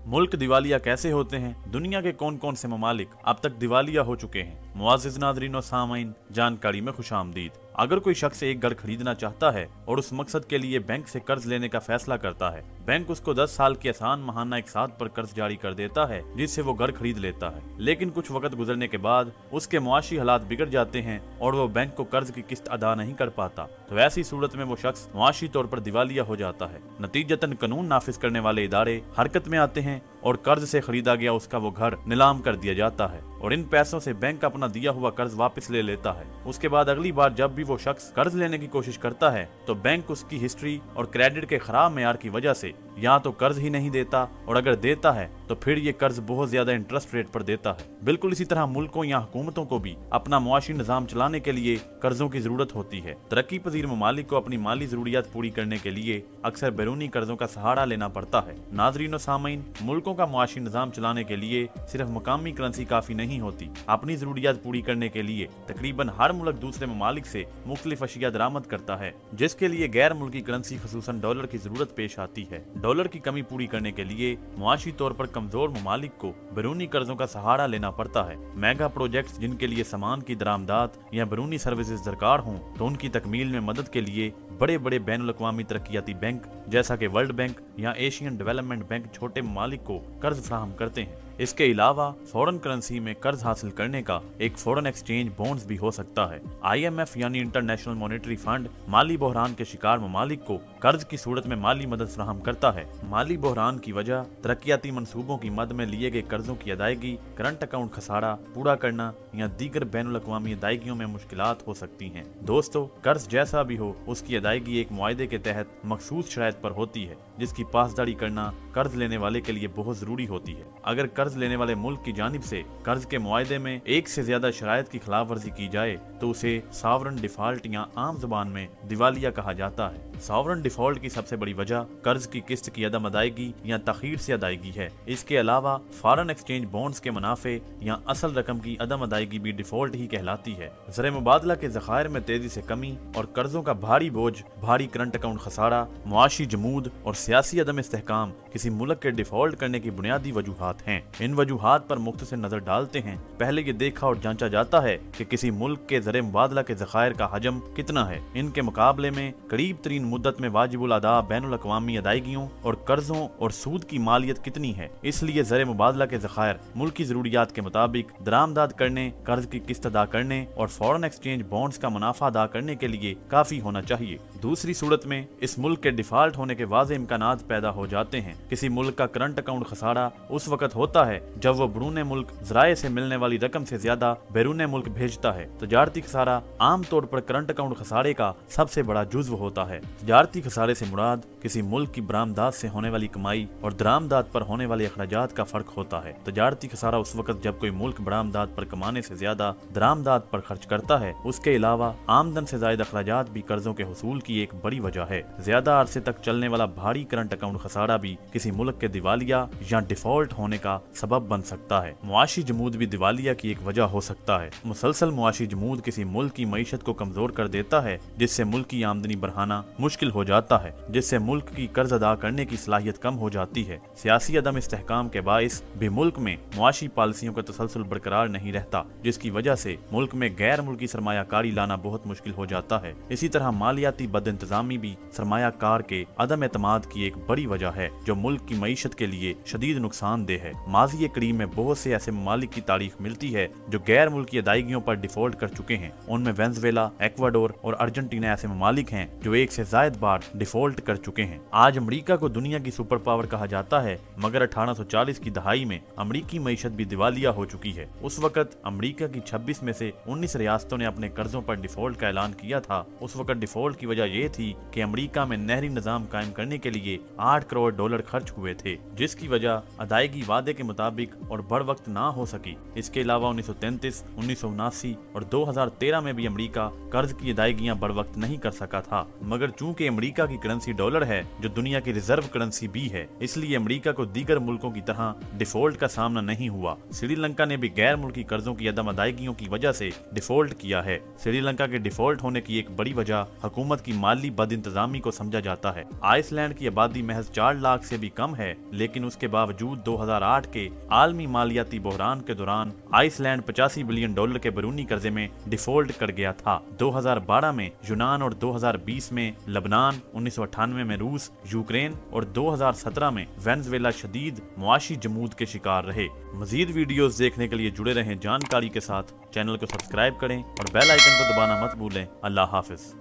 मुल्क दिवालिया कैसे होते हैं, दुनिया के कौन कौन से ममालिक अब तक दिवालिया हो चुके हैं। मुआज़्ज़िज़ नाज़रीन और सामाईन, जानकारी में खुशामदीद। अगर कोई शख्स एक घर खरीदना चाहता है और उस मकसद के लिए बैंक से कर्ज लेने का फैसला करता है, बैंक उसको 10 साल की आसान महाना एक साथ पर कर्ज जारी कर देता है जिससे वो घर खरीद लेता है। लेकिन कुछ वक्त गुजरने के बाद उसके मुआशी हालात बिगड़ जाते हैं और वो बैंक को कर्ज की किस्त अदा नहीं कर पाता, तो ऐसी सूरत में वो शख्स मुआशी तौर पर दिवालिया हो जाता है। नतीजतन कानून नाफिज करने वाले इदारे हरकत में आते हैं और कर्ज से खरीदा गया उसका वो घर नीलाम कर दिया जाता है और इन पैसों से बैंक अपना दिया हुआ कर्ज वापस ले लेता है। उसके बाद अगली बार जब भी वो शख्स कर्ज लेने की कोशिश करता है तो बैंक उसकी हिस्ट्री और क्रेडिट के खराब मेयार की वजह से या तो कर्ज ही नहीं देता और अगर देता है तो फिर ये कर्ज बहुत ज्यादा इंटरेस्ट रेट पर देता है। बिल्कुल इसी तरह मुल्कों या हुकूमतों को भी अपना मुआशी निजाम चलाने के लिए कर्जों की जरूरत होती है। तरक्की पजीर ममालिक को अपनी माली जरूरियात पूरी करने के लिए अक्सर बैरूनी कर्जों का सहारा लेना पड़ता है। नाजरीन और सामाईन, मुल्कों का मुआशी निजाम चलाने के लिए सिर्फ मकामी करेंसी काफी नहीं होती। अपनी जरूरियात पूरी करने के लिए तकरीबन हर मुल्क दूसरे ममालिक से मुख्तलिफ अशिया दरामद करता है, जिसके लिए गैर मुल्की करेंसी खसूसन डॉलर की जरूरत पेश आती है। डॉलर की कमी पूरी करने के लिए मुआशी तौर पर कमजोर ममालिक को बैरूनी कर्जों का सहारा लेना पड़ता है। मेगा प्रोजेक्ट्स जिनके लिए सामान की दरामदात या बैरूनी सर्विसेज दरकार हों तो उनकी तकमील में मदद के लिए बड़े बड़े बैनुल अक़वामी तरक्कियाती बैंक जैसा कि वर्ल्ड बैंक या एशियन डेवलपमेंट बैंक छोटे ममालिक को कर्ज फराहम करते हैं। इसके अलावा फॉरेन करेंसी में कर्ज हासिल करने का एक फॉरेन एक्सचेंज बॉन्ड्स भी हो सकता है। IMF यानी इंटरनेशनल मॉनेटरी फंड माली बहरान के शिकार ममालिक को कर्ज की सूरत में माली मदद फराहम करता है। माली बहरान की वजह तरक्कियाती मंसूबों की मद में लिए गए कर्जों की अदायगी, करंट अकाउंट खसारा पूरा करना या दीगर बैनुल अक़वामी अदायगियों में मुश्किलात हो सकती हैं। दोस्तों, कर्ज जैसा भी हो उसकी अदायगी एक मुआहदे के तहत मखसूस शराइत पर होती है जिसकी पासदारी करना कर्ज लेने वाले के लिए बहुत जरूरी होती है। अगर कर्ज लेने वाले मुल्क की जानिब से कर्ज के मुआहदे में एक से ज्यादा शराइत की खिलाफ वर्जी की जाए तो उसे सॉवरन डिफॉल्ट या आम जुबान में दिवालिया कहा जाता है। सॉवरन डिफॉल्ट की सबसे बड़ी वजह कर्ज की किस्त की अदम अदायगी या तखीर से अदायगी है। इसके अलावा फॉरेन एक्सचेंज बॉन्ड्स के मुनाफे या असल रकम की अदम अदायगी भी डिफॉल्ट ही कहलाती है। ज़र मुबादला के ज़खायर में तेजी से कमी और कर्जों का भारी बोझ, भारी करंट अकाउंट खसारा, मुआशी जमूद और सियासी अदम इस्तेहकाम किसी मुल्क के डिफॉल्ट करने की बुनियादी वजूहात हैं। इन वजूहात पर मुख्तसर नजर डालते हैं। पहले ये देखा और जांचा जाता है कि किसी मुल्क के ज़र मुबादला के ज़खायर का हजम कितना है। इनके मुकाबले में करीब तरीन मुद्दत में वाजिबुल अदा बैनुल अक़वामी अदायगियों और कर्जों और सूद की मालियत कितनी है। इसलिए ज़र मुबादला के ज़खायर मुल्क की जरूरियात के मुताबिक दरामदाद करने, कर्ज की किस्त अदा करने और फॉरेन एक्सचेंज बॉन्ड्स का मुनाफा अदा करने के लिए काफी होना चाहिए। दूसरी सूरत में इस मुल्क के डिफॉल्ट होने के वाज़े इम्कानात पैदा हो जाते हैं। किसी मुल्क का करंट अकाउंट खसारा उस वक्त होता है जब वो बैरून मुल्क ज़राए से मिलने वाली रकम से ज्यादा बैरून मुल्क भेजता है। तजारती खसारा आम तौर पर करंट अकाउंट खसारे का सबसे बड़ा जुज्व होता है। तजारती खसारे से मुराद किसी मुल्क की बरामदात से होने वाली कमाई और दरामदात पर होने वाले अखराजात का फर्क होता है। तजारती खसारा उस वक्त जब कोई मुल्क बरामदात पर कमाने से ज्यादा दरामदात पर खर्च करता है। उसके अलावा आमदन से ज्यादा अखराजात भी कर्जों के हुसूल की एक बड़ी वजह है। ज्यादा अरसे तक चलने वाला भारी करंट अकाउंट खसारा भी किसी मुल्क के दिवालिया या डिफॉल्ट होने का सबब बन सकता है। मुआशी जमूद भी दिवालिया की एक वजह हो सकता है। मुसलसल मुआशी जमूद किसी मुल्क की मईशत को कमजोर कर देता है जिससे मुल्क की आमदनी बढ़ाना मुश्किल हो जाता है, जिससे मुल्क की कर्ज अदा करने की सलाहियत कम हो जाती है। सियासी अदम इस्तेहकाम के बाइस भी मुल्क में मुआशी पॉलिसियों का तसलसल बरकरार नहीं रहता, जिसकी वजह से मुल्क में गैर मुल्की सरमायाकारी लाना बहुत मुश्किल हो जाता है। इसी तरह मालियाती बदइंतजामी भी सरमायाकार के अदम एतमाद की एक बड़ी वजह है जो मुल्क की मईशत के लिए शदीद नुकसानदेह है। माजी करीम में बहुत से ऐसे ममालिक की तारीख मिलती है जो गैर मुल्की अदायगियों पर डिफॉल्ट कर चुके हैं। उनमें वेनेजुएला, एक्वाडोर और अर्जेंटीना ऐसे ममालिक हैं जो एक से जायद बार डिफॉल्ट कर चुके हैं। आज अमेरिका को दुनिया की सुपर पावर कहा जाता है, मगर 1840 की दहाई में अमेरिकी मईशत भी दिवालिया हो चुकी है। उस वक्त अमेरिका की 26 में से 19 रियासतों ने अपने कर्जों पर डिफॉल्ट का ऐलान किया था। उस वक्त डिफॉल्ट की वजह यह थी कि अमेरिका में नहरी निजाम कायम करने के लिए $8 करोड़ खर्च हुए थे, जिसकी वजह अदायगी वादे के मुताबिक और बर वक्त ना हो सकी। इसके अलावा 1933, 1979 और 2013 में भी अमेरिका कर्ज की अदायगियां बर वक्त नहीं कर सका था, मगर चूंकि अमेरिका की करेंसी डॉलर है जो दुनिया की रिजर्व करेंसी भी है, इसलिए अमेरिका को दीगर मुल्कों की तरह डिफॉल्ट का सामना नहीं हुआ। श्रीलंका ने भी गैर मुल्की कर्जों की अदम अदायगियों की वजह से डिफॉल्ट किया है। श्रीलंका के डिफॉल्ट होने की एक बड़ी वजह हुकूमत की माली बदइंतजामी को समझा जाता है। आइसलैंड की आबादी महज 4 लाख से भी कम है, लेकिन उसके बावजूद 2008 के आलमी मालियाती बहरान के दौरान आइसलैंड $85 बिलियन के बैरूनी कर्जे में डिफॉल्ट कर गया था। 2012 में यूनान और 2020 में लबनान, 1998 में रूस, यूक्रेन और 2017 में वेनेजुएला शदीद मुआशी जमूद के शिकार रहे। मजीद वीडियोस देखने के लिए जुड़े रहें जानकारी के साथ। चैनल को सब्सक्राइब करें और बेल आइकन को दबाना मत भूलें। अल्लाह हाफिज।